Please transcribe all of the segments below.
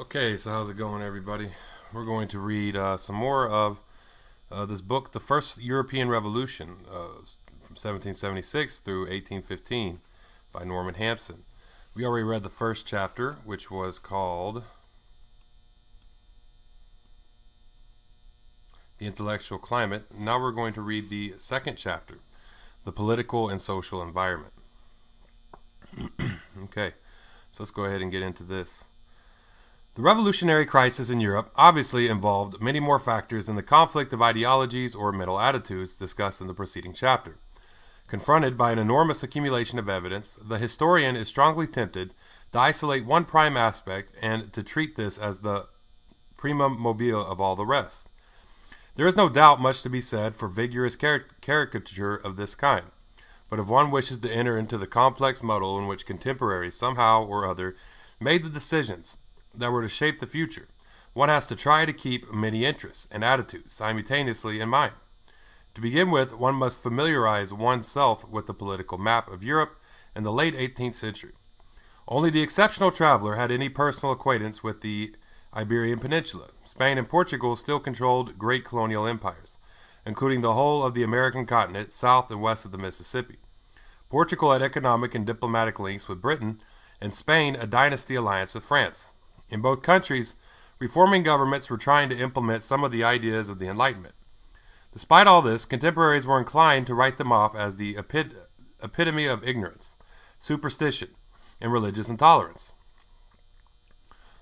Okay, so how's it going, everybody? We're going to read some more of this book, The First European Revolution, from 1776 through 1815 by Norman Hampson. We already read the first chapter, which was called The Intellectual Climate. Now we're going to read the second chapter, The Political and Social Environment. Okay, so let's go ahead and get into this. The revolutionary crisis in Europe obviously involved many more factors than the conflict of ideologies or mental attitudes discussed in the preceding chapter. Confronted by an enormous accumulation of evidence, the historian is strongly tempted to isolate one prime aspect and to treat this as the primum mobile of all the rest. There is no doubt much to be said for vigorous caricature of this kind, but if one wishes to enter into the complex muddle in which contemporaries somehow or other made the decisions that were to shape the future, one has to try to keep many interests and attitudes simultaneously in mind. To begin with, one must familiarize oneself with the political map of Europe in the late 18th century. Only the exceptional traveler had any personal acquaintance with the Iberian Peninsula. Spain and Portugal still controlled great colonial empires, including the whole of the American continent south and west of the Mississippi. Portugal had economic and diplomatic links with Britain, and Spain a dynasty alliance with France. In both countries, reforming governments were trying to implement some of the ideas of the Enlightenment. Despite all this, contemporaries were inclined to write them off as the epitome of ignorance, superstition, and religious intolerance.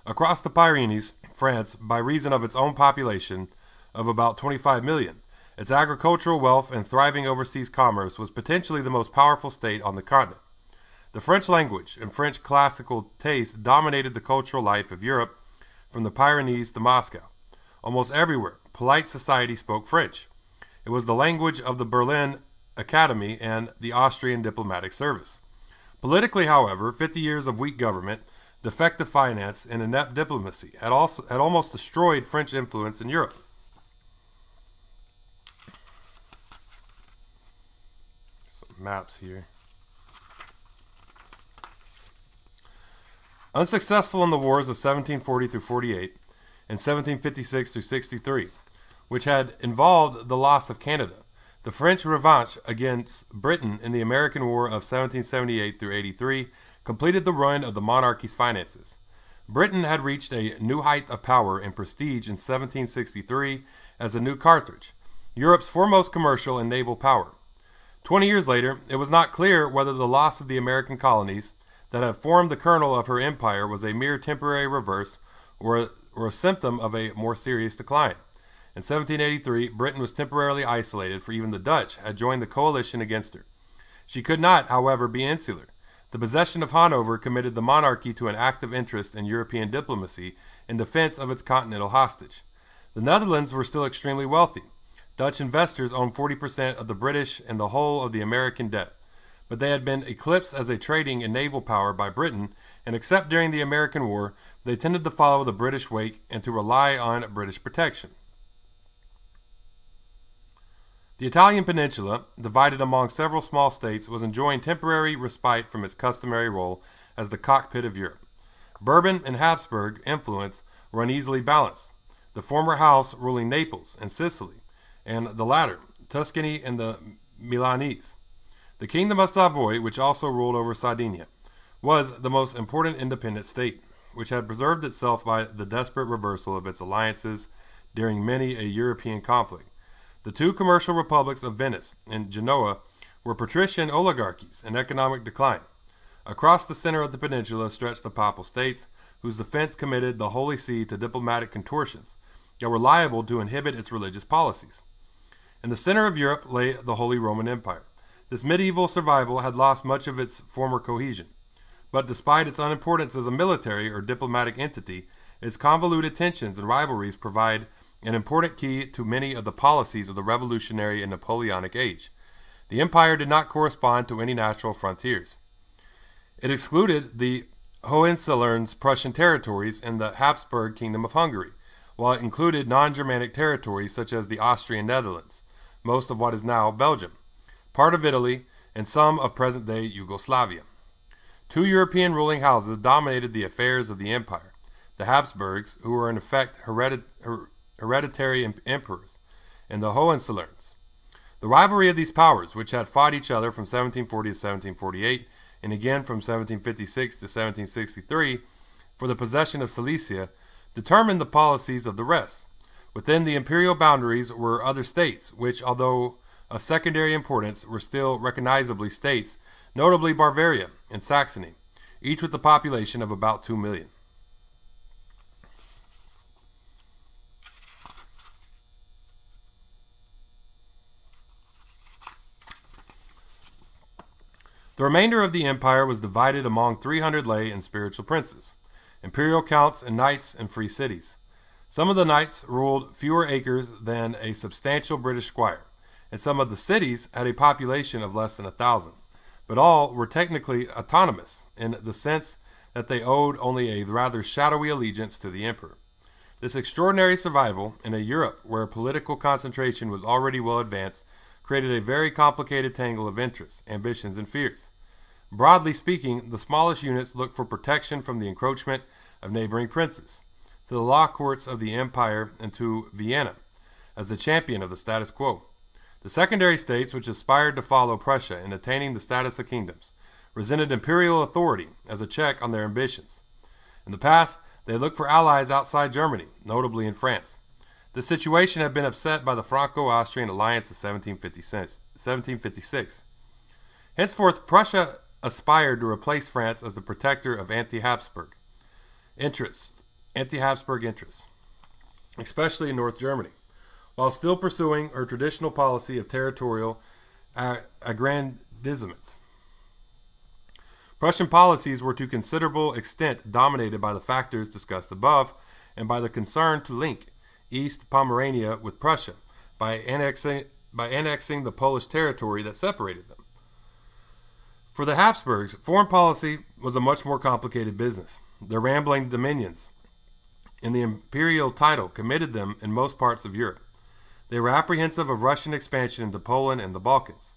Across the Pyrenees, France, by reason of its own population of about 25 million, its agricultural wealth and thriving overseas commerce was potentially the most powerful state on the continent. The French language and French classical taste dominated the cultural life of Europe from the Pyrenees to Moscow. Almost everywhere, polite society spoke French. It was the language of the Berlin Academy and the Austrian diplomatic service. Politically, however, 50 years of weak government, defective finance, and inept diplomacy had almost destroyed French influence in Europe. Some maps here. Unsuccessful in the wars of 1740 through 48 and 1756 through 63, which had involved the loss of Canada, the French revanche against Britain in the American War of 1778 through 83 completed the ruin of the monarchy's finances. Britain had reached a new height of power and prestige in 1763 as a new Carthage, Europe's foremost commercial and naval power. 20 years later, it was not clear whether the loss of the American colonies that had formed the kernel of her empire was a mere temporary reverse or a symptom of a more serious decline. In 1783, Britain was temporarily isolated, for even the Dutch had joined the coalition against her. She could not, however, be insular. The possession of Hanover committed the monarchy to an active interest in European diplomacy in defense of its continental hostage. The Netherlands were still extremely wealthy. Dutch investors owned 40% of the British and the whole of the American debt. But they had been eclipsed as a trading and naval power by Britain, and except during the American War, they tended to follow the British wake and to rely on British protection. The Italian peninsula, divided among several small states, was enjoying temporary respite from its customary role as the cockpit of Europe. Bourbon and Habsburg influence were uneasily balanced, the former house ruling Naples and Sicily, and the latter, Tuscany and the Milanese. The Kingdom of Savoy, which also ruled over Sardinia, was the most important independent state, which had preserved itself by the desperate reversal of its alliances during many a European conflict. The two commercial republics of Venice and Genoa were patrician oligarchies in economic decline. Across the center of the peninsula stretched the Papal States, whose defense committed the Holy See to diplomatic contortions that were liable to inhibit its religious policies. In the center of Europe lay the Holy Roman Empire. This medieval survival had lost much of its former cohesion, but despite its unimportance as a military or diplomatic entity, its convoluted tensions and rivalries provide an important key to many of the policies of the revolutionary and Napoleonic age. The empire did not correspond to any natural frontiers. It excluded the Hohenzollerns' Prussian territories and the Habsburg Kingdom of Hungary, while it included non-Germanic territories such as the Austrian Netherlands, most of what is now Belgium, part of Italy, and some of present-day Yugoslavia. Two European ruling houses dominated the affairs of the empire. the Habsburgs, who were in effect hereditary emperors, and the Hohenzollerns. The rivalry of these powers, which had fought each other from 1740 to 1748, and again from 1756 to 1763, for the possession of Silesia, determined the policies of the rest. Within the imperial boundaries were other states, which, although of secondary importance, were still recognizably states, notably Bavaria and Saxony, each with a population of about 2 million. The remainder of the empire was divided among 300 lay and spiritual princes, imperial counts and knights and free cities. Some of the knights ruled fewer acres than a substantial British squire, and some of the cities had a population of less than 1,000, but all were technically autonomous in the sense that they owed only a rather shadowy allegiance to the emperor. This extraordinary survival in a Europe where political concentration was already well advanced created a very complicated tangle of interests, ambitions, and fears. Broadly speaking, the smallest units looked for protection from the encroachment of neighboring princes, to the law courts of the empire, and to Vienna as the champion of the status quo. The secondary states, which aspired to follow Prussia in attaining the status of kingdoms, resented imperial authority as a check on their ambitions. In the past, they looked for allies outside Germany, notably in France. The situation had been upset by the Franco-Austrian alliance of 1756. Henceforth, Prussia aspired to replace France as the protector of anti-Habsburg interests, especially in North Germany, while still pursuing her traditional policy of territorial aggrandizement. Prussian policies were to considerable extent dominated by the factors discussed above and by the concern to link East Pomerania with Prussia by annexing the Polish territory that separated them. For the Habsburgs, foreign policy was a much more complicated business. Their rambling dominions in the imperial title committed them in most parts of Europe. They were apprehensive of Russian expansion into Poland and the Balkans,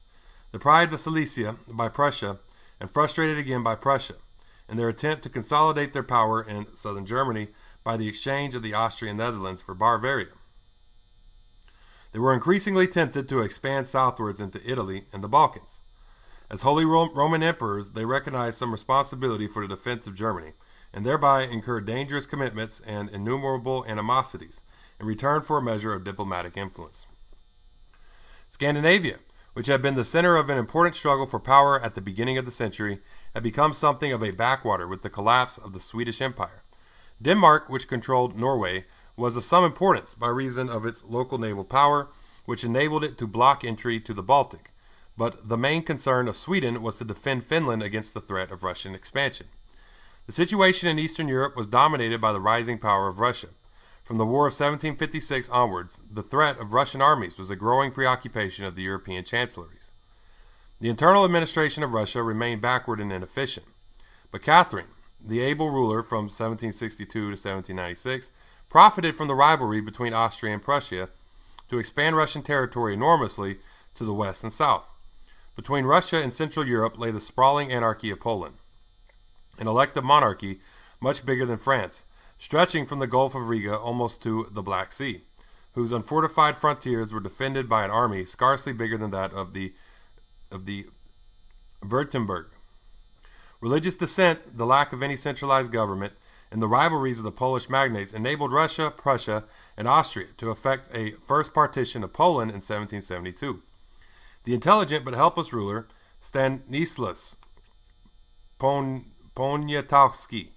deprived of Silesia by Prussia, and frustrated again by Prussia, in their attempt to consolidate their power in southern Germany by the exchange of the Austrian Netherlands for Bavaria. They were increasingly tempted to expand southwards into Italy and the Balkans. As Holy Roman emperors, they recognized some responsibility for the defense of Germany, and thereby incurred dangerous commitments and innumerable animosities in return for a measure of diplomatic influence. Scandinavia, which had been the center of an important struggle for power at the beginning of the century, had become something of a backwater with the collapse of the Swedish Empire. Denmark, which controlled Norway, was of some importance by reason of its local naval power, which enabled it to block entry to the Baltic, but the main concern of Sweden was to defend Finland against the threat of Russian expansion. The situation in Eastern Europe was dominated by the rising power of Russia. From the War of 1756 onwards, the threat of Russian armies was a growing preoccupation of the European chancelleries. The internal administration of Russia remained backward and inefficient, but Catherine, the able ruler from 1762 to 1796, profited from the rivalry between Austria and Prussia to expand Russian territory enormously to the west and south. Between Russia and Central Europe lay the sprawling anarchy of Poland, an elective monarchy much bigger than France, stretching from the Gulf of Riga almost to the Black Sea, whose unfortified frontiers were defended by an army scarcely bigger than that of the Württemberg. Religious dissent, the lack of any centralized government, and the rivalries of the Polish magnates enabled Russia, Prussia, and Austria to effect a first partition of Poland in 1772. The intelligent but helpless ruler, Stanislas Poniatowski,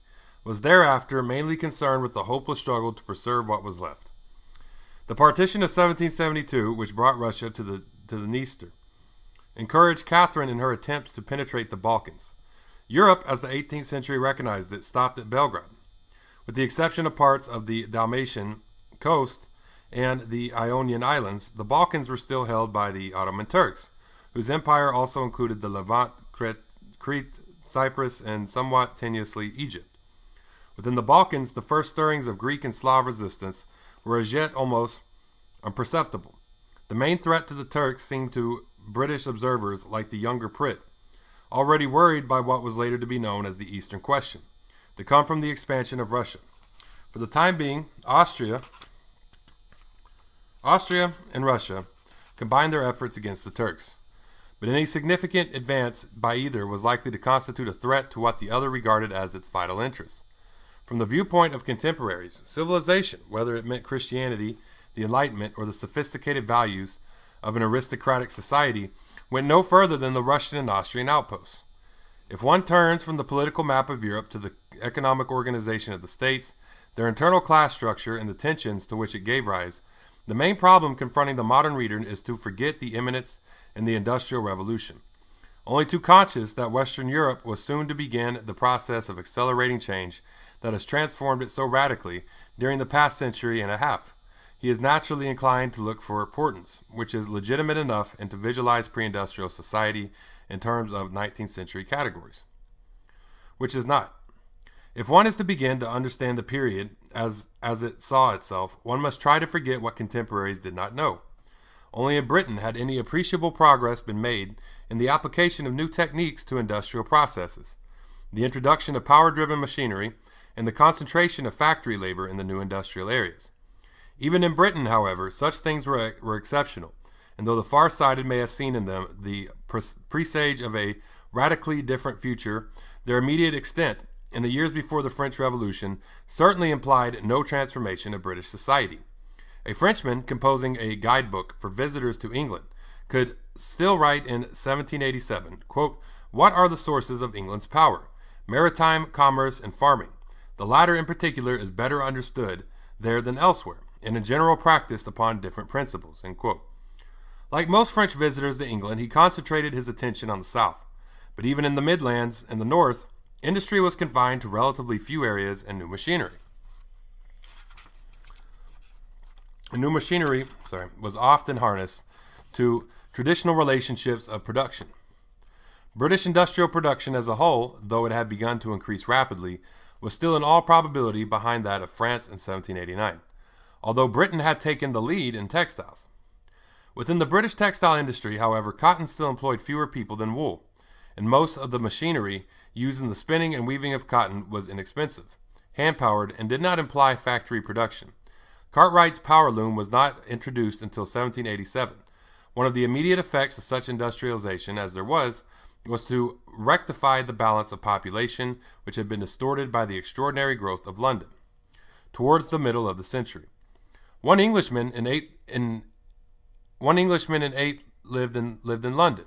was thereafter mainly concerned with the hopeless struggle to preserve what was left. The partition of 1772, which brought Russia to the Dniester, encouraged Catherine in her attempt to penetrate the Balkans. Europe, as the 18th century recognized it, stopped at Belgrade. With the exception of parts of the Dalmatian coast and the Ionian Islands, the Balkans were still held by the Ottoman Turks, whose empire also included the Levant, Crete, Cyprus, and somewhat tenuously Egypt. Within the Balkans, the first stirrings of Greek and Slav resistance were as yet almost imperceptible. The main threat to the Turks seemed to British observers like the younger Pritt, already worried by what was later to be known as the Eastern Question, to come from the expansion of Russia. For the time being, Austria and Russia combined their efforts against the Turks, but any significant advance by either was likely to constitute a threat to what the other regarded as its vital interests. From the viewpoint of contemporaries, civilization, whether it meant Christianity, the Enlightenment, or the sophisticated values of an aristocratic society, went no further than the Russian and Austrian outposts. If one turns from the political map of Europe to the economic organization of the states, their internal class structure, and the tensions to which it gave rise, the main problem confronting the modern reader is to forget the imminence in the Industrial Revolution, only too conscious that Western Europe was soon to begin the process of accelerating change that has transformed it so radically during the past century and a half. He is naturally inclined to look for importance, which is legitimate enough, and to visualize pre-industrial society in terms of 19th century categories, which is not. If one is to begin to understand the period as it saw itself, one must try to forget what contemporaries did not know. Only in Britain had any appreciable progress been made in the application of new techniques to industrial processes, the introduction of power-driven machinery, and the concentration of factory labor in the new industrial areas. Even in Britain, however, such things were exceptional, and though the far-sighted may have seen in them the presage of a radically different future, their immediate extent in the years before the French Revolution certainly implied no transformation of British society. A Frenchman composing a guidebook for visitors to England could still write in 1787, quote, "What are the sources of England's power? Maritime, commerce, and farming. The latter in particular is better understood there than elsewhere, and in general practiced upon different principles," end quote. Like most French visitors to England, he concentrated his attention on the south, but even in the Midlands and the north, industry was confined to relatively few areas and new machinery. New machinery was often harnessed to traditional relationships of production. British industrial production as a whole, though it had begun to increase rapidly, was still in all probability behind that of France in 1789, although Britain had taken the lead in textiles. Within the British textile industry, however, cotton still employed fewer people than wool, and most of the machinery used in the spinning and weaving of cotton was inexpensive, hand-powered, and did not imply factory production. Cartwright's power loom was not introduced until 1787. One of the immediate effects of such industrialization as there was to rectify the balance of population which had been distorted by the extraordinary growth of London towards the middle of the century. One Englishman in eight lived in London,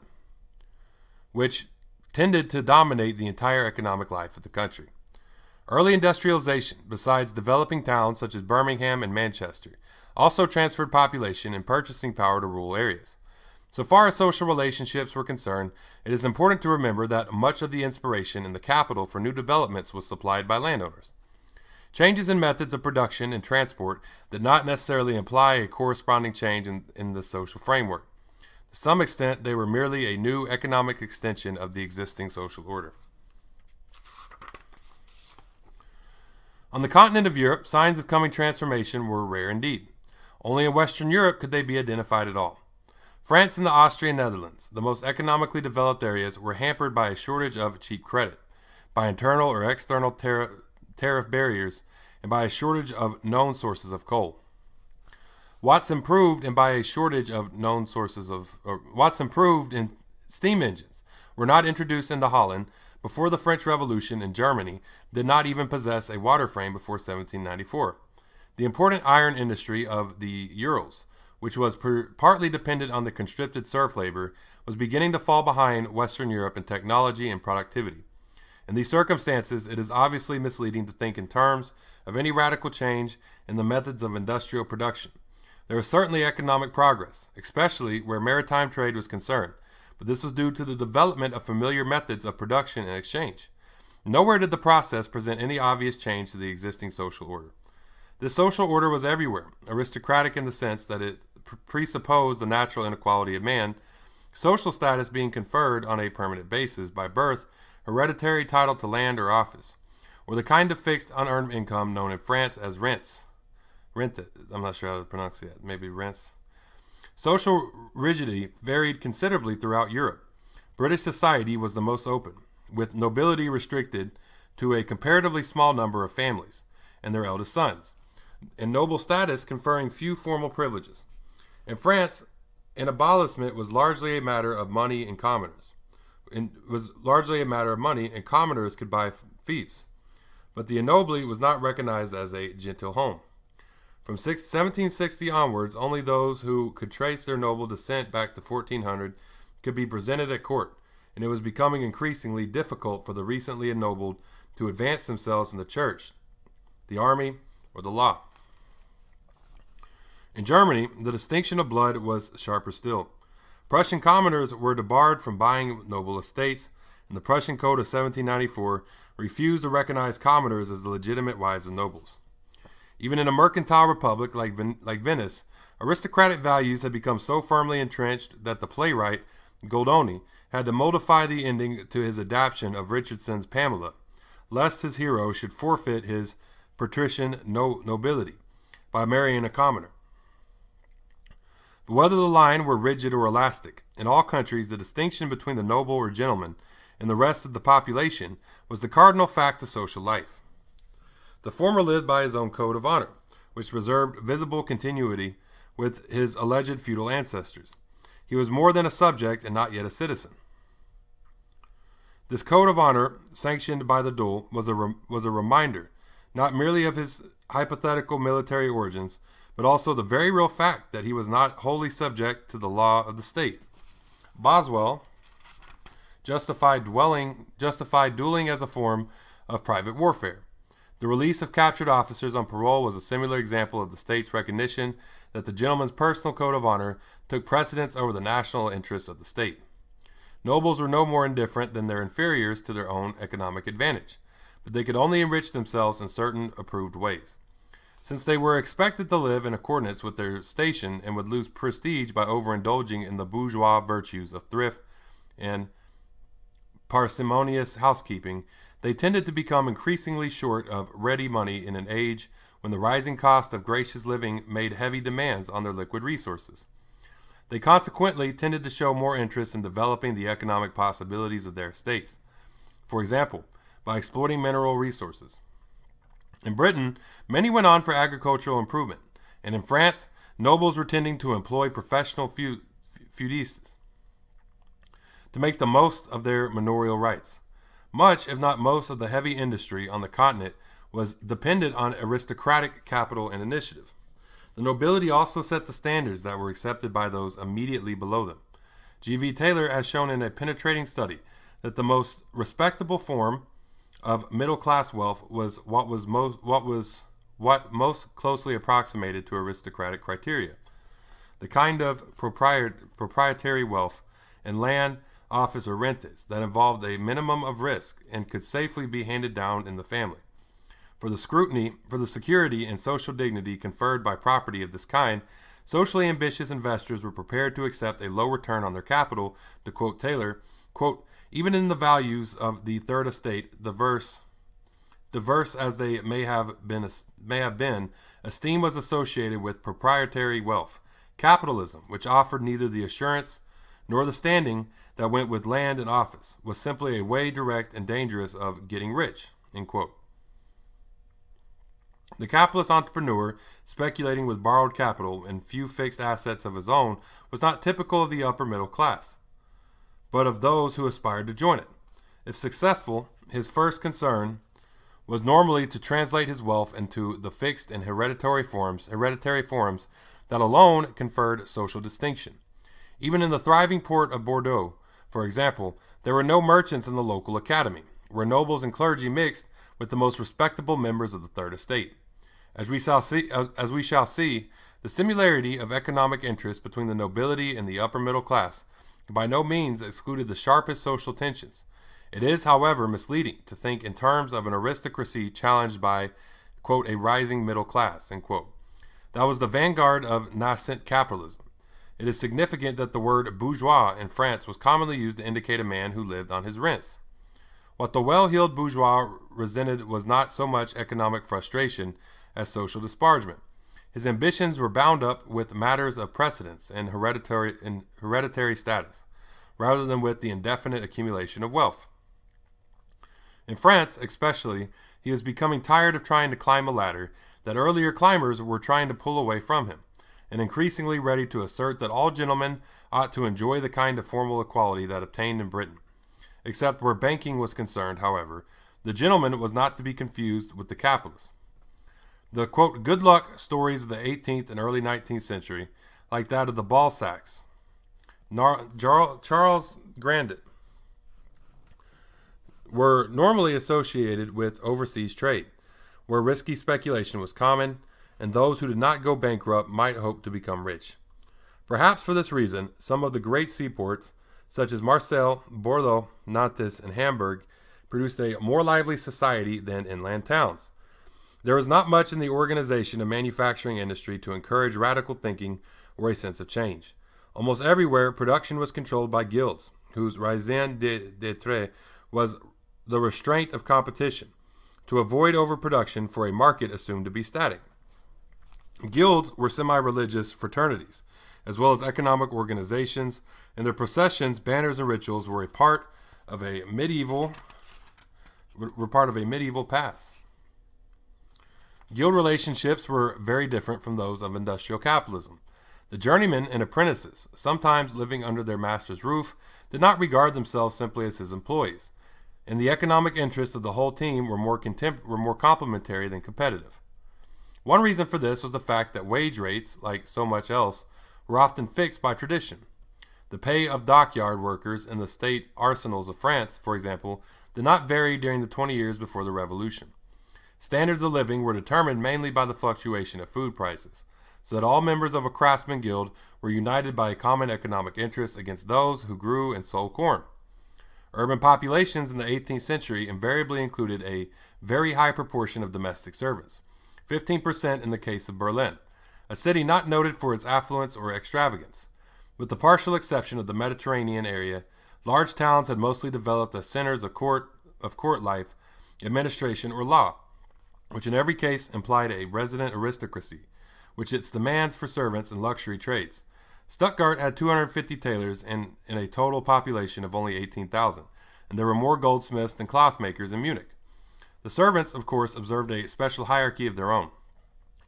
which tended to dominate the entire economic life of the country. Early industrialization, besides developing towns such as Birmingham and Manchester, also transferred population and purchasing power to rural areas. So far as social relationships were concerned, it is important to remember that much of the inspiration in the capital for new developments was supplied by landowners. Changes in methods of production and transport did not necessarily imply a corresponding change in the social framework. To some extent, they were merely a new economic extension of the existing social order. On the continent of Europe, signs of coming transformation were rare indeed. Only in Western Europe could they be identified at all. France and the Austrian Netherlands, the most economically developed areas, were hampered by a shortage of cheap credit, by internal or external tariff barriers, and by a shortage of known sources of coal. Watts improved in steam engines were not introduced into Holland before the French Revolution, and Germany did not even possess a water frame before 1794. The important iron industry of the Urals, which was partly dependent on the conscripted serf labor, was beginning to fall behind Western Europe in technology and productivity. In these circumstances, it is obviously misleading to think in terms of any radical change in the methods of industrial production. There was certainly economic progress, especially where maritime trade was concerned, but this was due to the development of familiar methods of production and exchange. Nowhere did the process present any obvious change to the existing social order. This social order was everywhere, aristocratic in the sense that it presupposed the natural inequality of man, social status being conferred on a permanent basis by birth, hereditary title to land or office, or the kind of fixed unearned income known in France as rentes. I'm not sure how to pronounce it, maybe rents. Social rigidity varied considerably throughout Europe. British society was the most open, with nobility restricted to a comparatively small number of families, and their eldest sons, and noble status conferring few formal privileges. In France, an abolishment was largely a matter of money and commoners. And commoners could buy fiefs. But the ennobli was not recognized as a gentilhomme. From 1760 onwards, only those who could trace their noble descent back to 1400 could be presented at court, and it was becoming increasingly difficult for the recently ennobled to advance themselves in the church, the army, or the law. In Germany, the distinction of blood was sharper still. Prussian commoners were debarred from buying noble estates, and the Prussian Code of 1794 refused to recognize commoners as the legitimate wives of nobles. Even in a mercantile republic like Venice, aristocratic values had become so firmly entrenched that the playwright, Goldoni, had to modify the ending to his adaptation of Richardson's Pamela, lest his hero should forfeit his patrician nobility by marrying a commoner. But whether the line were rigid or elastic, in all countries the distinction between the noble or gentleman and the rest of the population was the cardinal fact of social life. The former lived by his own code of honor, which preserved visible continuity with his alleged feudal ancestors. He was more than a subject and not yet a citizen. This code of honor, sanctioned by the duel, was a reminder, not merely of his hypothetical military origins, but also the very real fact that he was not wholly subject to the law of the state. Boswell justified dueling as a form of private warfare. The release of captured officers on parole was a similar example of the state's recognition that the gentleman's personal code of honor took precedence over the national interests of the state. Nobles were no more indifferent than their inferiors to their own economic advantage, but they could only enrich themselves in certain approved ways. Since they were expected to live in accordance with their station and would lose prestige by overindulging in the bourgeois virtues of thrift and parsimonious housekeeping, they tended to become increasingly short of ready money in an age when the rising cost of gracious living made heavy demands on their liquid resources. They consequently tended to show more interest in developing the economic possibilities of their estates, for example, by exploiting mineral resources. In Britain, many went on for agricultural improvement, and in France, nobles were tending to employ professional feudistas to make the most of their manorial rights. Much, if not most, of the heavy industry on the continent was dependent on aristocratic capital and initiative. The nobility also set the standards that were accepted by those immediately below them. G.V. Taylor has shown in a penetrating study that the most respectable form of middle-class wealth was what most closely approximated to aristocratic criteria. The kind of proprietary wealth in land, office, or rentes that involved a minimum of risk and could safely be handed down in the family. For the security and social dignity conferred by property of this kind, socially ambitious investors were prepared to accept a low return on their capital, to quote Taylor, quote, even in the values of the third estate, diverse as they may have been, esteem was associated with proprietary wealth. Capitalism, which offered neither the assurance nor the standing that went with land and office, was simply a way direct and dangerous of getting rich, end quote. The capitalist entrepreneur, speculating with borrowed capital and few fixed assets of his own, was not typical of the upper middle class, but of those who aspired to join it. If successful, his first concern was normally to translate his wealth into the fixed and hereditary forms that alone conferred social distinction. Even in the thriving port of Bordeaux, for example, there were no merchants in the local academy, where nobles and clergy mixed with the most respectable members of the third estate. As we shall see, the similarity of economic interest between the nobility and the upper middle class by no means excluded the sharpest social tensions. It is, however, misleading to think in terms of an aristocracy challenged by, quote, a rising middle class, end quote. That was the vanguard of nascent capitalism. It is significant that the word bourgeois in France was commonly used to indicate a man who lived on his rents. What the well-heeled bourgeois resented was not so much economic frustration as social disparagement. His ambitions were bound up with matters of precedence and hereditary status, rather than with the indefinite accumulation of wealth. In France, especially, He was becoming tired of trying to climb a ladder that earlier climbers were trying to pull away from him, and increasingly ready to assert that all gentlemen ought to enjoy the kind of formal equality that obtained in Britain. Except where banking was concerned, however, the gentleman was not to be confused with the capitalist. The, quote, good luck stories of the 18th and early 19th century, like that of the Balzacs, Charles Grandit, were normally associated with overseas trade, where risky speculation was common, and those who did not go bankrupt might hope to become rich. Perhaps for this reason, some of the great seaports, such as Marseille, Bordeaux, Nantes, and Hamburg, produced a more lively society than inland towns. There was not much in the organization of manufacturing industry to encourage radical thinking or a sense of change. Almost everywhere, production was controlled by guilds, whose raison d'etre was the restraint of competition, to avoid overproduction for a market assumed to be static. Guilds were semi-religious fraternities, as well as economic organizations, and their processions, banners, and rituals were part of a medieval past. Guild relationships were very different from those of industrial capitalism. The journeymen and apprentices, sometimes living under their master's roof, did not regard themselves simply as his employees, and the economic interests of the whole team were more complementary than competitive. One reason for this was the fact that wage rates, like so much else, were often fixed by tradition. The pay of dockyard workers in the state arsenals of France, for example, did not vary during the 20 years before the Revolution. Standards of living were determined mainly by the fluctuation of food prices, so that all members of a craftsman guild were united by a common economic interest against those who grew and sold corn. Urban populations in the 18th century invariably included a very high proportion of domestic servants, 15% in the case of Berlin, a city not noted for its affluence or extravagance. With the partial exception of the Mediterranean area, large towns had mostly developed as centers of court life, administration, or law, which in every case implied a resident aristocracy, with its demands for servants and luxury trades. Stuttgart had 250 tailors in a total population of only 18,000, and there were more goldsmiths than clothmakers in Munich. The servants, of course, observed a special hierarchy of their own.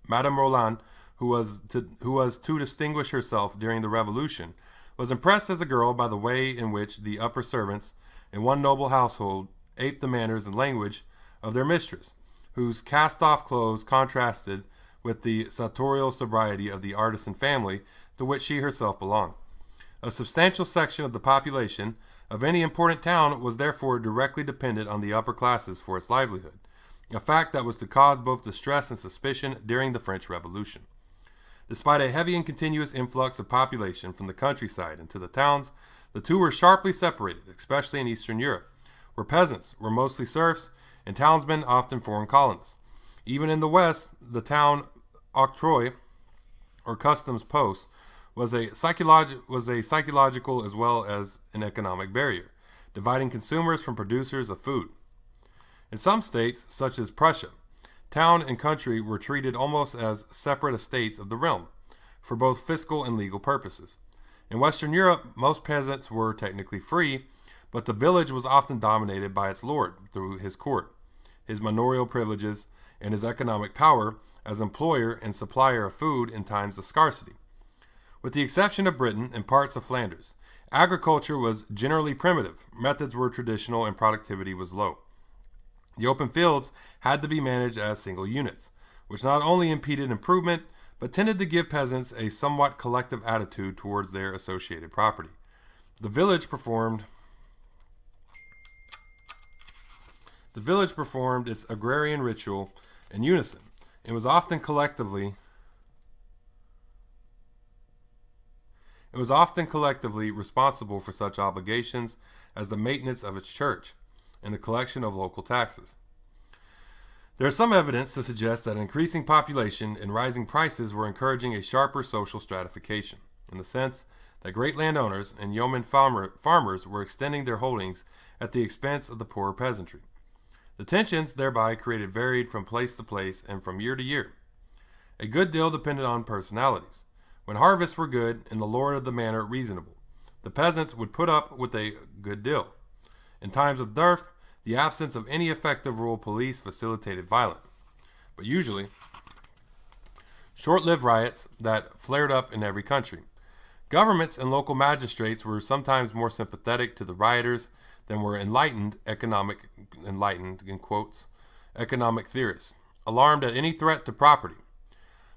Madame Roland, who was to distinguish herself during the Revolution, was impressed as a girl by the way in which the upper servants in one noble household aped the manners and language of their mistress, whose cast-off clothes contrasted with the sartorial sobriety of the artisan family to which she herself belonged. A substantial section of the population of any important town was therefore directly dependent on the upper classes for its livelihood, a fact that was to cause both distress and suspicion during the French Revolution. Despite a heavy and continuous influx of population from the countryside into the towns, the two were sharply separated, especially in Eastern Europe, where peasants were mostly serfs and townsmen often foreign colonists. Even in the West, the town octroi, or customs post, was a psychological as well as an economic barrier, dividing consumers from producers of food. In some states, such as Prussia, town and country were treated almost as separate estates of the realm, for both fiscal and legal purposes. In Western Europe, most peasants were technically free, but the village was often dominated by its lord through his court, his manorial privileges, and his economic power as employer and supplier of food in times of scarcity. With the exception of Britain and parts of Flanders, agriculture was generally primitive, methods were traditional, and productivity was low. The open fields had to be managed as single units, which not only impeded improvement, but tended to give peasants a somewhat collective attitude towards their associated property. The village performed its agrarian ritual in unison, and was often collectively responsible for such obligations as the maintenance of its church and the collection of local taxes. There is some evidence to suggest that increasing population and rising prices were encouraging a sharper social stratification, in the sense that great landowners and yeoman farmers were extending their holdings at the expense of the poorer peasantry. The tensions thereby created varied from place to place and from year to year. A good deal depended on personalities. When harvests were good and the lord of the manor reasonable, the peasants would put up with a good deal. In times of dearth, the absence of any effective rural police facilitated violence, but usually short-lived riots that flared up in every country. Governments and local magistrates were sometimes more sympathetic to the rioters than were enlightened in quotes, economic theorists, alarmed at any threat to property.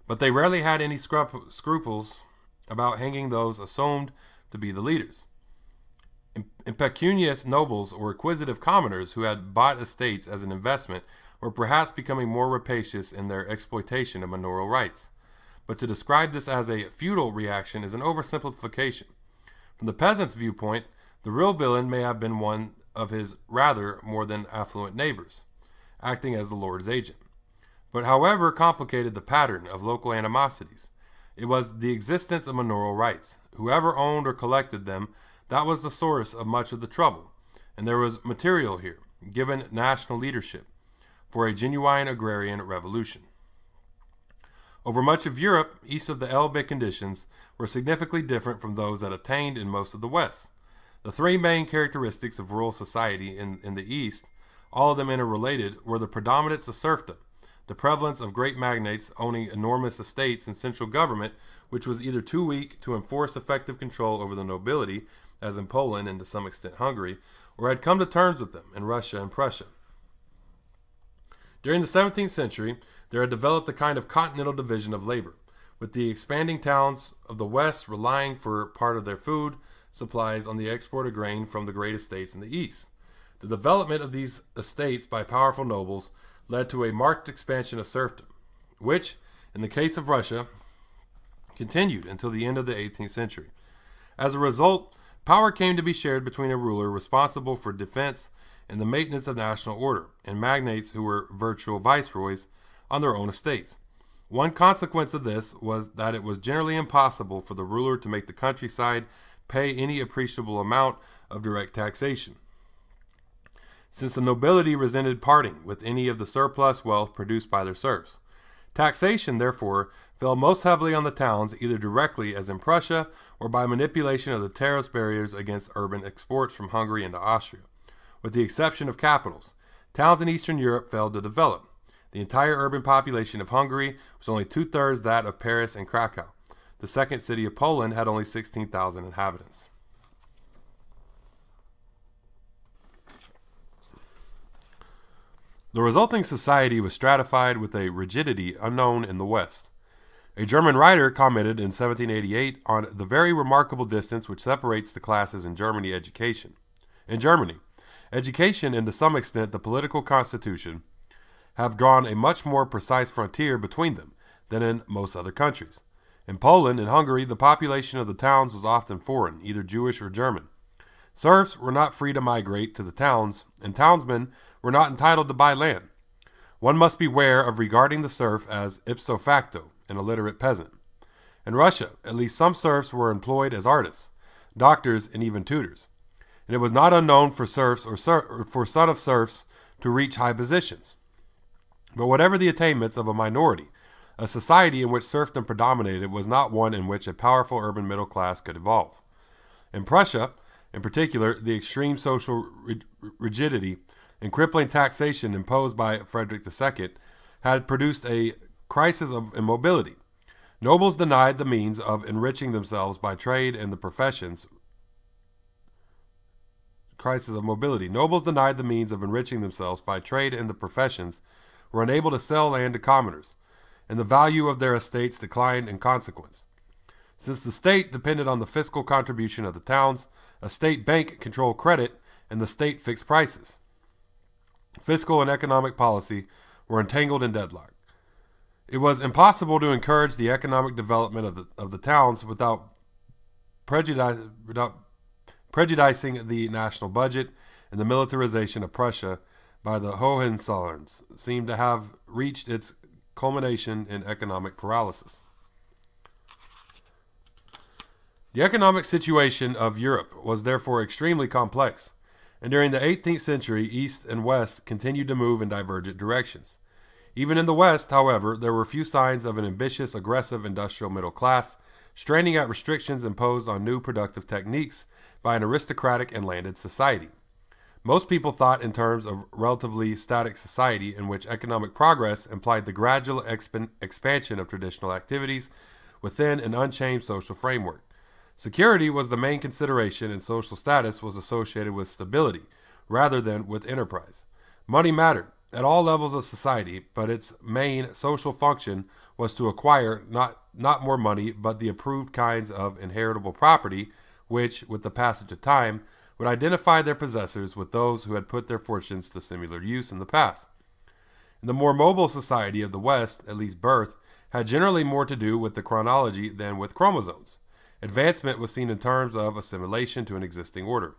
But they rarely had any scruples about hanging those assumed to be the leaders. Impecunious nobles or acquisitive commoners who had bought estates as an investment were perhaps becoming more rapacious in their exploitation of manorial rights. But to describe this as a feudal reaction is an oversimplification. From the peasant's viewpoint, the real villain may have been one of his rather more than affluent neighbors, acting as the lord's agent. But however complicated the pattern of local animosities, it was the existence of manorial rights. Whoever owned or collected them, that was the source of much of the trouble, and there was material here, given national leadership, for a genuine agrarian revolution. Over much of Europe, east of the Elbe, conditions were significantly different from those that obtained in most of the West. The three main characteristics of rural society in the East, all of them interrelated, were the predominance of serfdom, the prevalence of great magnates owning enormous estates, and central government, which was either too weak to enforce effective control over the nobility, as in Poland and to some extent Hungary, or had come to terms with them in Russia and Prussia. During the 17th century, there had developed a kind of continental division of labor, with the expanding towns of the West relying for part of their food supplies on the export of grain from the great estates in the East. The development of these estates by powerful nobles led to a marked expansion of serfdom, which, in the case of Russia, continued until the end of the 18th century. As a result, power came to be shared between a ruler responsible for defense and the maintenance of national order, and magnates who were virtual viceroys on their own estates. One consequence of this was that it was generally impossible for the ruler to make the countryside pay any appreciable amount of direct taxation, since the nobility resented parting with any of the surplus wealth produced by their serfs. Taxation, therefore, fell most heavily on the towns, either directly, as in Prussia, or by manipulation of the tariff barriers against urban exports from Hungary into Austria. With the exception of capitals, towns in Eastern Europe failed to develop. The entire urban population of Hungary was only two-thirds that of Paris and Krakow. The second city of Poland had only 16,000 inhabitants. The resulting society was stratified with a rigidity unknown in the West. A German writer commented in 1788 on the very remarkable distance which separates the classes in Germany education. In Germany, education and to some extent the political constitution have drawn a much more precise frontier between them than in most other countries. In Poland and Hungary, the population of the towns was often foreign, either Jewish or German. Serfs were not free to migrate to the towns, and townsmen were not entitled to buy land. One must beware of regarding the serf as ipso facto, an illiterate peasant. In Russia, at least some serfs were employed as artists, doctors, and even tutors. And it was not unknown for serfs or for son of serfs to reach high positions. But whatever the attainments of a minority, a society in which serfdom predominated was not one in which a powerful urban middle class could evolve. In Prussia, in particular, the extreme social rigidity and crippling taxation imposed by Frederick II had produced a crisis of immobility. Nobles denied the means of enriching themselves by trade and the professions. Crisis of mobility. Nobles denied the means of enriching themselves by trade and the professions, were unable to sell land to commoners, and the value of their estates declined in consequence. Since the state depended on the fiscal contribution of the towns, a state bank controlled credit and the state fixed prices. Fiscal and economic policy were entangled in deadlock. It was impossible to encourage the economic development of the towns without prejudicing the national budget, and the militarization of Prussia by the Hohenzollerns seemed to have reached its culmination in economic paralysis. The economic situation of Europe was therefore extremely complex, and during the 18th century, East and West continued to move in divergent directions. Even in the West, however, there were few signs of an ambitious, aggressive industrial middle class, straining at restrictions imposed on new productive techniques by an aristocratic and landed society. Most people thought in terms of relatively static society in which economic progress implied the gradual expansion of traditional activities within an unchanged social framework. Security was the main consideration, and social status was associated with stability rather than with enterprise. Money mattered at all levels of society, but its main social function was to acquire not more money, but the approved kinds of inheritable property, which, with the passage of time, would identify their possessors with those who had put their fortunes to similar use in the past. In the more mobile society of the West, at least birth, had generally more to do with the chronology than with chromosomes. Advancement was seen in terms of assimilation to an existing order.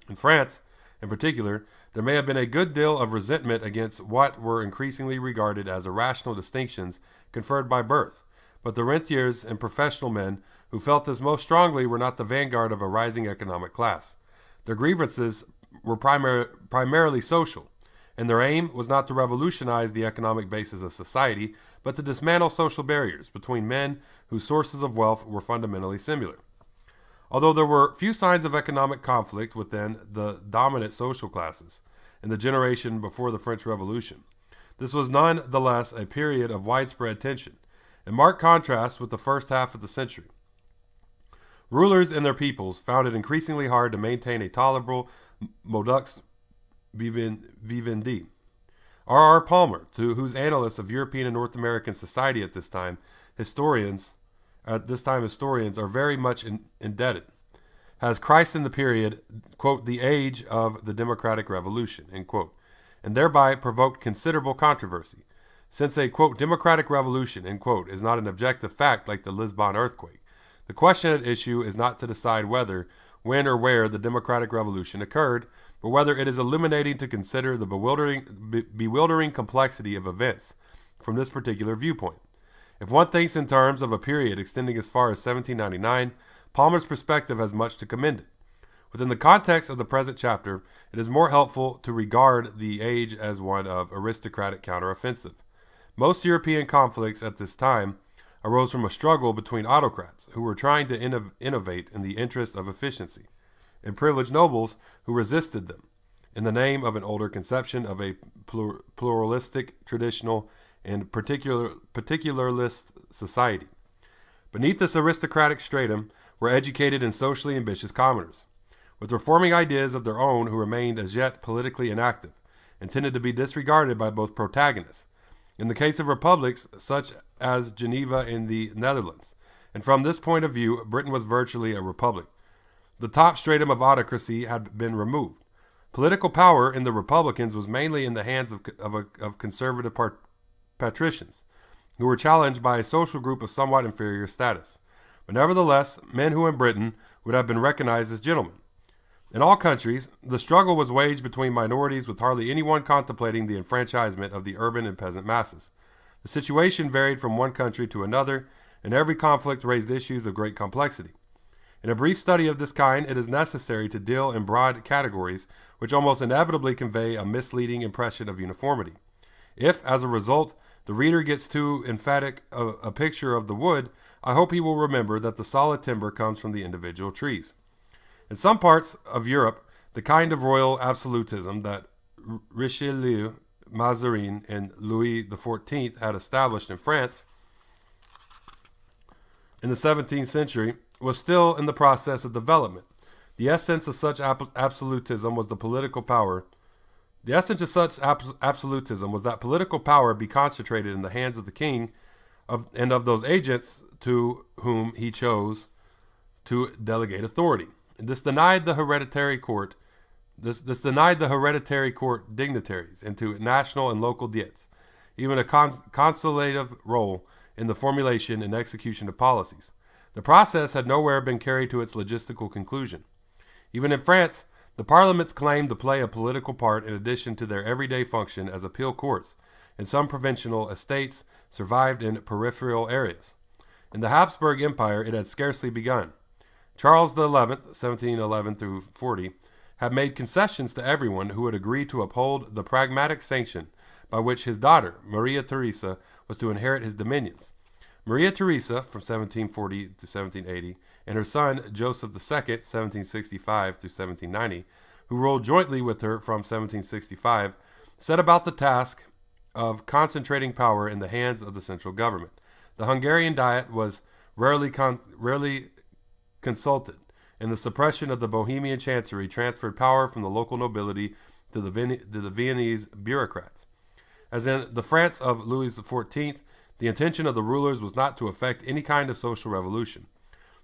In France, in particular, there may have been a good deal of resentment against what were increasingly regarded as irrational distinctions conferred by birth, but the rentiers and professional men who felt this most strongly were not the vanguard of a rising economic class. Their grievances were primarily social, and their aim was not to revolutionize the economic basis of society, but to dismantle social barriers between men whose sources of wealth were fundamentally similar. Although there were few signs of economic conflict within the dominant social classes in the generation before the French Revolution, this was nonetheless a period of widespread tension, in marked contrast with the first half of the century. Rulers and their peoples found it increasingly hard to maintain a tolerable modus vivendi. R. Palmer, to whose analysts of European and North American society at this time historians are very much indebted, has Christ in the period, quote, the age of the democratic revolution, end quote, and thereby provoked considerable controversy. Since a, quote, democratic revolution, end quote, is not an objective fact like the Lisbon earthquake, the question at issue is not to decide whether, when, or where the democratic revolution occurred, but whether it is illuminating to consider the bewildering complexity of events from this particular viewpoint. If one thinks in terms of a period extending as far as 1799, Palmer's perspective has much to commend it. Within the context of the present chapter, it is more helpful to regard the age as one of aristocratic counteroffensive. Most European conflicts at this time arose from a struggle between autocrats who were trying to innovate in the interest of efficiency, and privileged nobles who resisted them in the name of an older conception of a pluralistic, traditional, and particularist society. Beneath this aristocratic stratum were educated and socially ambitious commoners, with reforming ideas of their own who remained as yet politically inactive, and tended to be disregarded by both protagonists. In the case of republics such as Geneva in the Netherlands, and from this point of view, Britain was virtually a republic. The top stratum of autocracy had been removed. Political power in the Republicans was mainly in the hands of conservative patricians, who were challenged by a social group of somewhat inferior status, but nevertheless men who in Britain would have been recognized as gentlemen. In all countries, the struggle was waged between minorities, with hardly anyone contemplating the enfranchisement of the urban and peasant masses. The situation varied from one country to another, and every conflict raised issues of great complexity. In a brief study of this kind, it is necessary to deal in broad categories, which almost inevitably convey a misleading impression of uniformity. If, as a result, the reader gets too emphatic a picture of the wood, I hope he will remember that the solid timber comes from the individual trees. In some parts of Europe, the kind of royal absolutism that Richelieu, Mazarin, and Louis XIV had established in France in the 17th century was still in the process of development. The essence of such absolutism was that political power be concentrated in the hands of the king and of those agents to whom he chose to delegate authority. This denied the hereditary court dignitaries into national and local diets, even a consultative role in the formulation and execution of policies. The process had nowhere been carried to its logistical conclusion. Even in France, the parliaments claimed to play a political part in addition to their everyday function as appeal courts, and some provincial estates survived in peripheral areas. In the Habsburg Empire, it had scarcely begun. Charles XI, 1711-40, had made concessions to everyone who would agree to uphold the pragmatic sanction by which his daughter, Maria Theresa, was to inherit his dominions. Maria Theresa, from 1740 to 1780, and her son, Joseph II, 1765 to 1790, who ruled jointly with her from 1765, set about the task of concentrating power in the hands of the central government. The Hungarian Diet was rarely consulted, and the suppression of the Bohemian Chancery transferred power from the local nobility to the Viennese bureaucrats. As in the France of Louis XIV, the intention of the rulers was not to effect any kind of social revolution.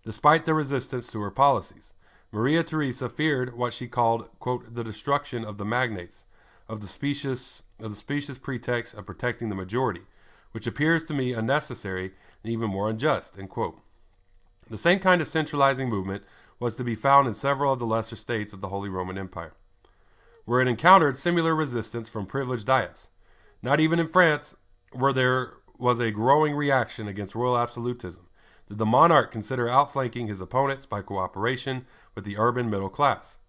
Despite their resistance to her policies, Maria Theresa feared what she called, quote, the destruction of the magnates, of the specious pretext of protecting the majority, which appears to me unnecessary and even more unjust, end quote. The same kind of centralizing movement was to be found in several of the lesser states of the Holy Roman Empire, where it encountered similar resistance from privileged diets. Not even in France, where there was a growing reaction against royal absolutism, did the monarch consider outflanking his opponents by cooperation with the urban middle class.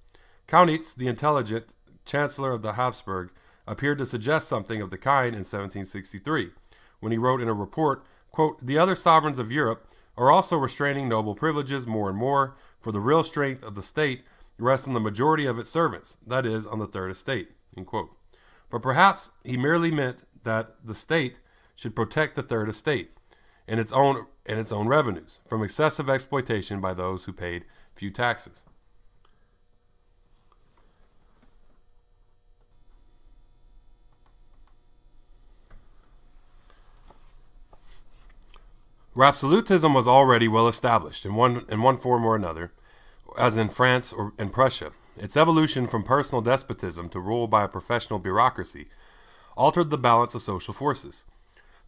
Kaunitz, the intelligent chancellor of the Habsburg, appeared to suggest something of the kind in 1763, when he wrote in a report, quote, the other sovereigns of Europe are also restraining noble privileges more and more, for the real strength of the state rests on the majority of its servants, that is, on the third estate, end quote. But perhaps he merely meant that the state should protect the third estate and its own revenues from excessive exploitation by those who paid few taxes. Where absolutism was already well established in one form or another, as in France or in Prussia, its evolution from personal despotism to rule by a professional bureaucracy altered the balance of social forces.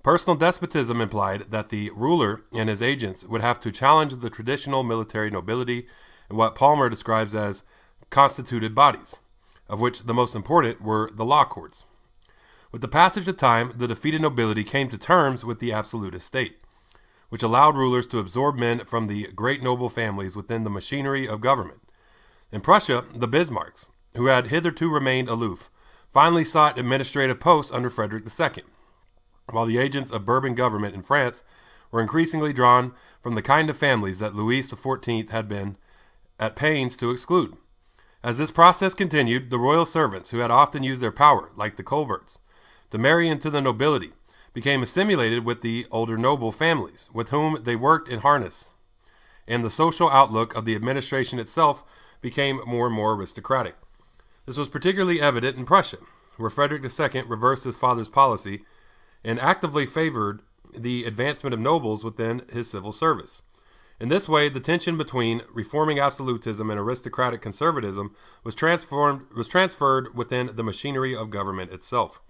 Personal despotism implied that the ruler and his agents would have to challenge the traditional military nobility in what Palmer describes as constituted bodies, of which the most important were the law courts. With the passage of time, the defeated nobility came to terms with the absolutist state, which allowed rulers to absorb men from the great noble families within the machinery of government. In Prussia, the Bismarcks, who had hitherto remained aloof, finally sought administrative posts under Frederick II, while the agents of Bourbon government in France were increasingly drawn from the kind of families that Louis XIV had been at pains to exclude. As this process continued, the royal servants, who had often used their power, like the Colberts, to marry into the nobility, became assimilated with the older noble families, with whom they worked in harness, and the social outlook of the administration itself became more and more aristocratic. This was particularly evident in Prussia, where Frederick II reversed his father's policy and actively favored the advancement of nobles within his civil service. In this way, the tension between reforming absolutism and aristocratic conservatism was transferred within the machinery of government itself.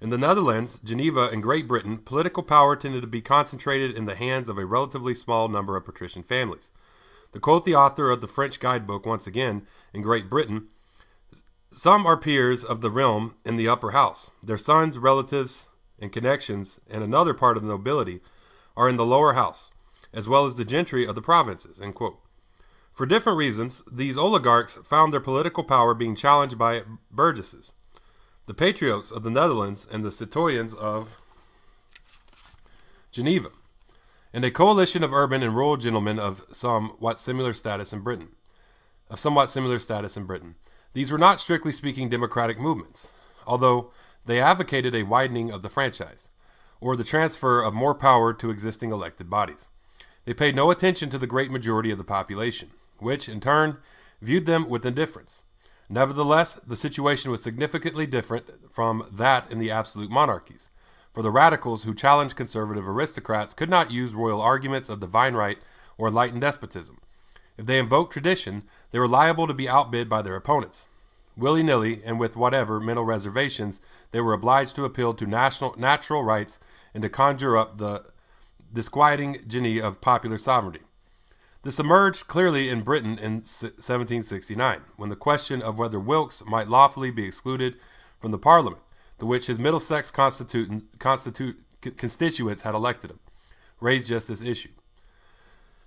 In the Netherlands, Geneva, and Great Britain, political power tended to be concentrated in the hands of a relatively small number of patrician families. To quote the author of the French guidebook once again, in Great Britain, some are peers of the realm in the upper house. Their sons, relatives, and connections, and another part of the nobility, are in the lower house, as well as the gentry of the provinces, end quote. For different reasons, these oligarchs found their political power being challenged by burgesses, the patriots of the Netherlands and the citoyens of Geneva, and a coalition of urban and rural gentlemen of somewhat similar status in Britain. These were not strictly speaking democratic movements, although they advocated a widening of the franchise, or the transfer of more power to existing elected bodies. They paid no attention to the great majority of the population, which, in turn, viewed them with indifference. Nevertheless, the situation was significantly different from that in the absolute monarchies, for the radicals who challenged conservative aristocrats could not use royal arguments of divine right or enlightened despotism. If they invoked tradition, they were liable to be outbid by their opponents. Willy-nilly, and with whatever mental reservations, they were obliged to appeal to natural rights and to conjure up the disquieting genie of popular sovereignty. This emerged clearly in Britain in 1769, when the question of whether Wilkes might lawfully be excluded from the Parliament, to which his Middlesex constituents had elected him, raised just this issue.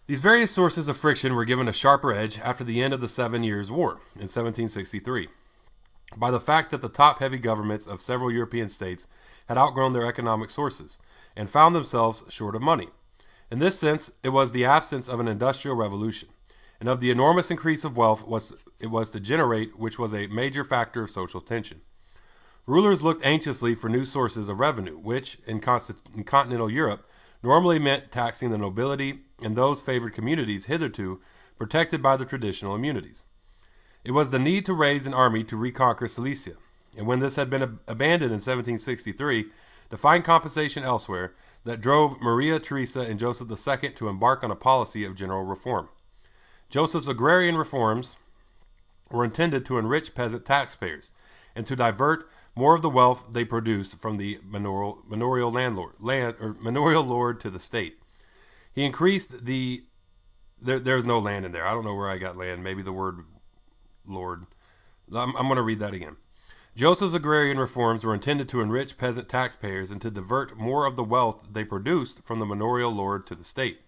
These various sources of friction were given a sharper edge after the end of the 7 Years' War in 1763, by the fact that the top-heavy governments of several European states had outgrown their economic sources and found themselves short of money. In this sense, it was the absence of an industrial revolution, and of the enormous increase of wealth it was to generate, which was a major factor of social tension. Rulers looked anxiously for new sources of revenue, which, in continental Europe, normally meant taxing the nobility and those favored communities hitherto protected by the traditional immunities. It was the need to raise an army to reconquer Silesia, and when this had been abandoned in 1763, to find compensation elsewhere, that drove Maria Theresa and Joseph II to embark on a policy of general reform. Joseph's agrarian reforms were intended to enrich peasant taxpayers and to divert more of the wealth they produced from the manorial lord to the state. He increased the... There's no land in there. I don't know where I got land. Maybe the word lord. I'm going to read that again. Joseph's agrarian reforms were intended to enrich peasant taxpayers and to divert more of the wealth they produced from the manorial lord to the state.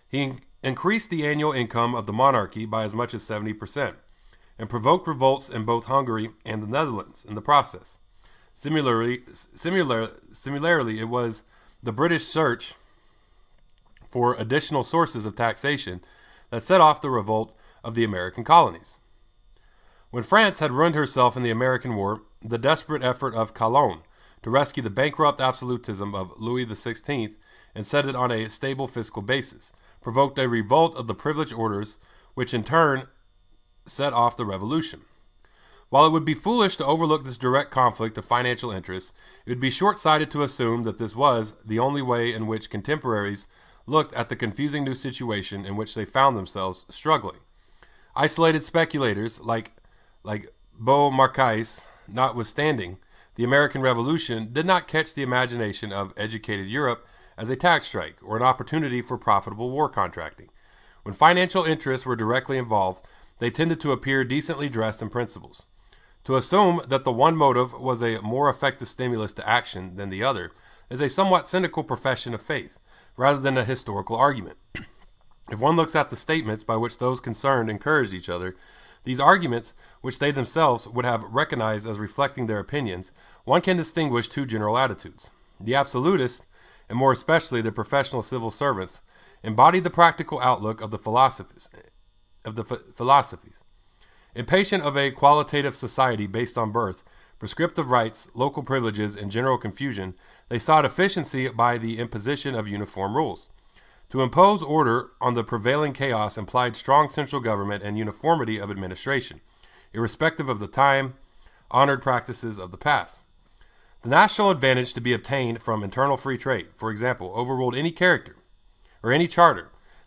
He increased the annual income of the monarchy by as much as 70%, and provoked revolts in both Hungary and the Netherlands in the process. Similarly, it was the British search for additional sources of taxation that set off the revolt of the American colonies. When France had ruined herself in the American War, the desperate effort of Calonne to rescue the bankrupt absolutism of Louis XVI and set it on a stable fiscal basis provoked a revolt of the privileged orders, which in turn set off the revolution. While it would be foolish to overlook this direct conflict of financial interests, it would be short-sighted to assume that this was the only way in which contemporaries looked at the confusing new situation in which they found themselves struggling. Isolated speculators like Beaumarchais notwithstanding, the American Revolution did not catch the imagination of educated Europe as a tax strike or an opportunity for profitable war contracting. When financial interests were directly involved, they tended to appear decently dressed in principles. To assume that the one motive was a more effective stimulus to action than the other is a somewhat cynical profession of faith, rather than a historical argument. If one looks at the statements by which those concerned encouraged each other, these arguments, which they themselves would have recognized as reflecting their opinions, one can distinguish two general attitudes. The absolutists, and more especially the professional civil servants, embodied the practical outlook of the philosophies. Impatient of a qualitative society based on birth, prescriptive rights, local privileges, and general confusion, they sought efficiency by the imposition of uniform rules. To impose order on the prevailing chaos implied strong central government and uniformity of administration, irrespective of the time-honored practices of the past. The national advantage to be obtained from internal free trade, for example, overruled any charter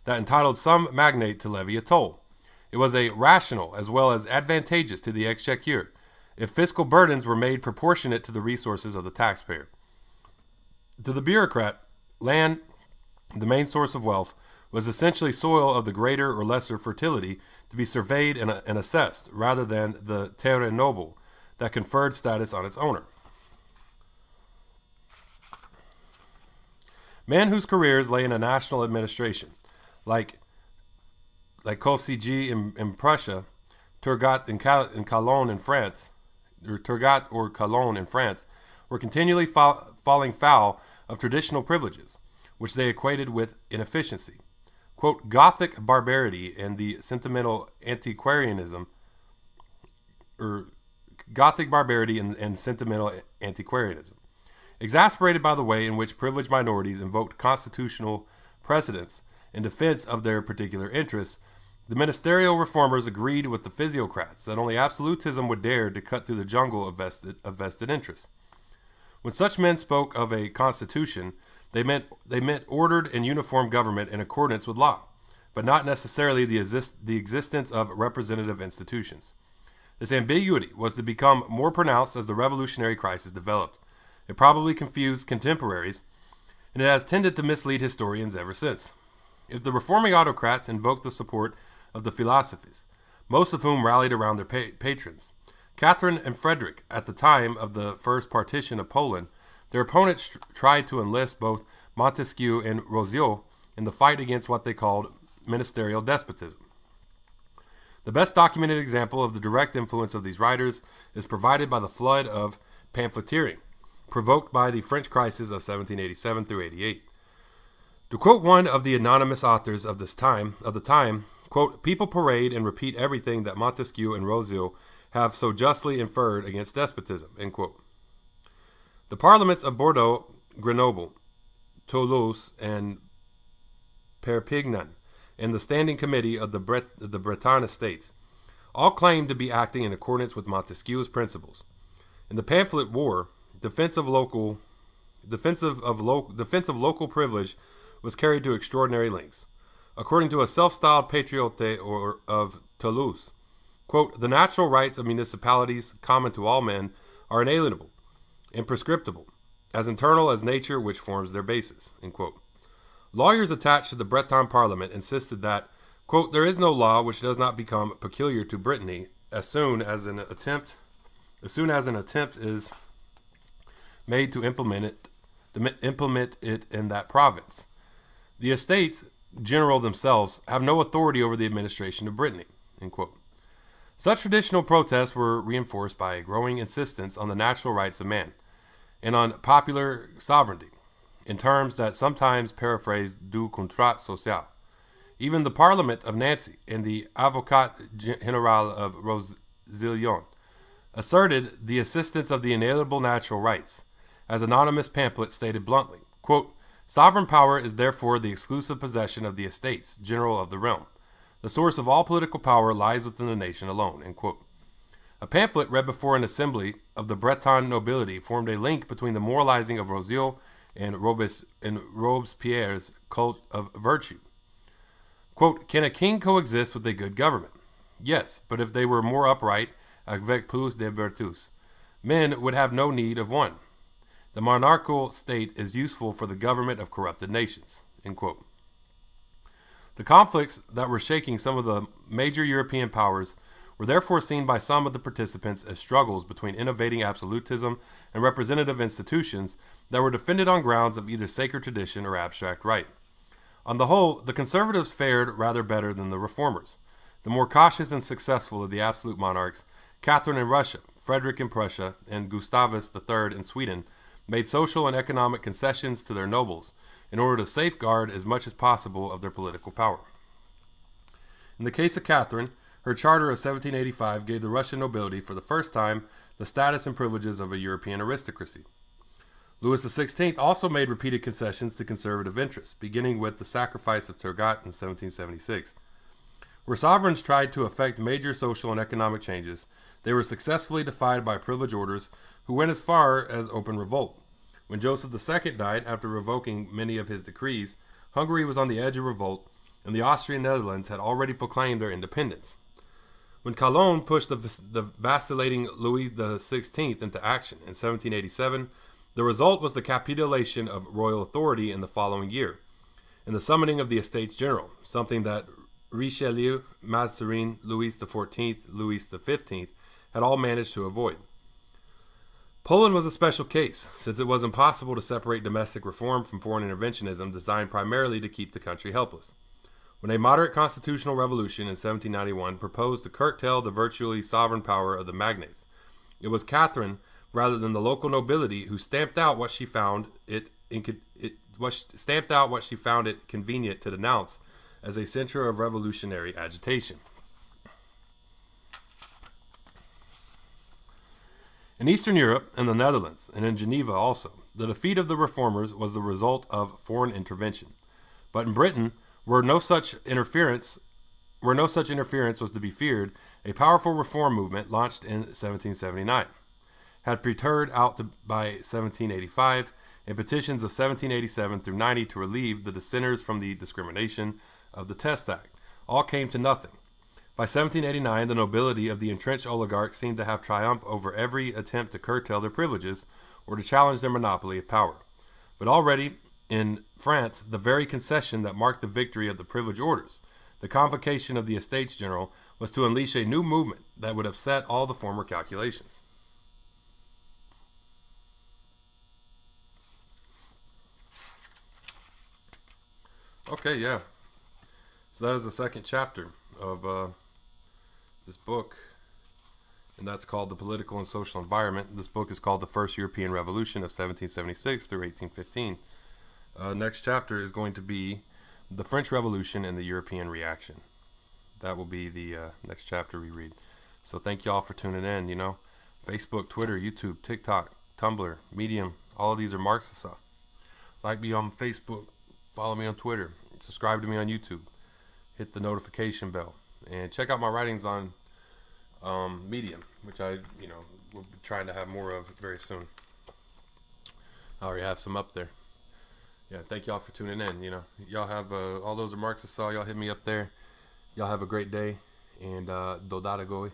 that entitled some magnate to levy a toll. It was a rational as well as advantageous to the exchequer if fiscal burdens were made proportionate to the resources of the taxpayer. To the bureaucrat, land, the main source of wealth, was essentially soil of the greater or lesser fertility to be surveyed and assessed, rather than the terra noble that conferred status on its owner. Men whose careers lay in a national administration, like Kosciuszko in Prussia, Turgot and Calonne in France, were continually falling foul of traditional privileges, which they equated with inefficiency. Quote, Gothic barbarity and the sentimental antiquarianism, exasperated by the way in which privileged minorities invoked constitutional precedents in defense of their particular interests, the ministerial reformers agreed with the physiocrats that only absolutism would dare to cut through the jungle of vested interests. When such men spoke of a constitution, they meant ordered and uniform government in accordance with law, but not necessarily the existence of representative institutions. This ambiguity was to become more pronounced as the revolutionary crisis developed. It probably confused contemporaries, and it has tended to mislead historians ever since. If the reforming autocrats invoked the support of the philosophes, most of whom rallied around their patrons, Catherine and Frederick, at the time of the first partition of Poland, their opponents tried to enlist both Montesquieu and Rousseau in the fight against what they called ministerial despotism. The best documented example of the direct influence of these writers is provided by the flood of pamphleteering, provoked by the French crisis of 1787 through 88. To quote one of the anonymous authors of the time, Quote, people parade and repeat everything that Montesquieu and Rousseau have so justly inferred against despotism, end quote. The parliaments of Bordeaux, Grenoble, Toulouse, and Perpignan, and the Standing Committee of the Breton Estates, all claimed to be acting in accordance with Montesquieu's principles. In the pamphlet War, defense of local privilege was carried to extraordinary lengths. According to a self-styled patriote of Toulouse, quote, the natural rights of municipalities, common to all men, are inalienable, imprescriptible, as internal as nature which forms their basis, end quote. Lawyers attached to the Breton Parliament insisted that, quote, there is no law which does not become peculiar to Brittany as soon as an attempt is made to implement it in that province. The Estates General themselves have no authority over the administration of Brittany, end quote. Such traditional protests were reinforced by a growing insistence on the natural rights of man and on popular sovereignty, in terms that sometimes paraphrase du contrat social. Even the Parliament of Nancy and the Avocat General of Rosillon asserted the existence of the inalienable natural rights. As anonymous pamphlet stated bluntly, quote, sovereign power is therefore the exclusive possession of the Estates General of the realm. The source of all political power lies within the nation alone, end quote. A pamphlet read before an assembly of the Breton nobility formed a link between the moralizing of Rousseau and Robespierre's cult of virtue. Quote, can a king coexist with a good government? Yes, but if they were more upright, avec plus de vertus, men would have no need of one. The monarchical state is useful for the government of corrupted nations, end quote. The conflicts that were shaking some of the major European powers were therefore seen by some of the participants as struggles between innovating absolutism and representative institutions that were defended on grounds of either sacred tradition or abstract right. On the whole, the conservatives fared rather better than the reformers. The more cautious and successful of the absolute monarchs, Catherine in Russia, Frederick in Prussia, and Gustavus III in Sweden, made social and economic concessions to their nobles in order to safeguard as much as possible of their political power. In the case of Catherine, her charter of 1785 gave the Russian nobility for the first time the status and privileges of a European aristocracy. Louis XVI also made repeated concessions to conservative interests, beginning with the sacrifice of Turgot in 1776. Where sovereigns tried to effect major social and economic changes, they were successfully defied by privileged orders who went as far as open revolt. When Joseph II died after revoking many of his decrees, Hungary was on the edge of revolt, and the Austrian Netherlands had already proclaimed their independence. When Calonne pushed the vacillating Louis XVI into action in 1787, the result was the capitulation of royal authority in the following year, and the summoning of the Estates General, something that Richelieu, Mazarin, Louis XIV, Louis XV had all managed to avoid. Poland was a special case, since it was impossible to separate domestic reform from foreign interventionism designed primarily to keep the country helpless. When a moderate constitutional revolution in 1791 proposed to curtail the virtually sovereign power of the magnates, it was Catherine, rather than the local nobility, who stamped out what she found it convenient to denounce as a center of revolutionary agitation. In Eastern Europe and the Netherlands, and in Geneva also, the defeat of the reformers was the result of foreign intervention. But in Britain, where no such interference was to be feared, a powerful reform movement launched in 1779 had petered out by 1785, and petitions of 1787 through 90 to relieve the dissenters from the discrimination of the Test Act all came to nothing. By 1789, the nobility of the entrenched oligarchs seemed to have triumphed over every attempt to curtail their privileges or to challenge their monopoly of power. But already in France, the very concession that marked the victory of the privileged orders, the convocation of the Estates General, was to unleash a new movement that would upset all the former calculations. Okay, yeah. So that is the second chapter of this book, and that's called The Political and Social Environment. This book is called The First European Revolution of 1776 through 1815. Next chapter is going to be The French Revolution and the European Reaction. that will be the next chapter we read. So thank y'all for tuning in. Facebook, Twitter, YouTube, TikTok, Tumblr, Medium, all of these are Marxists. Like me on Facebook, follow me on Twitter, subscribe to me on YouTube, hit the notification bell, and check out my writings on Medium, which I will be trying to have more of very soon. I already have some up there. Yeah, thank y'all for tuning in. Y'all have all those are Marxists. Y'all hit me up there. Y'all have a great day, and do dada goy.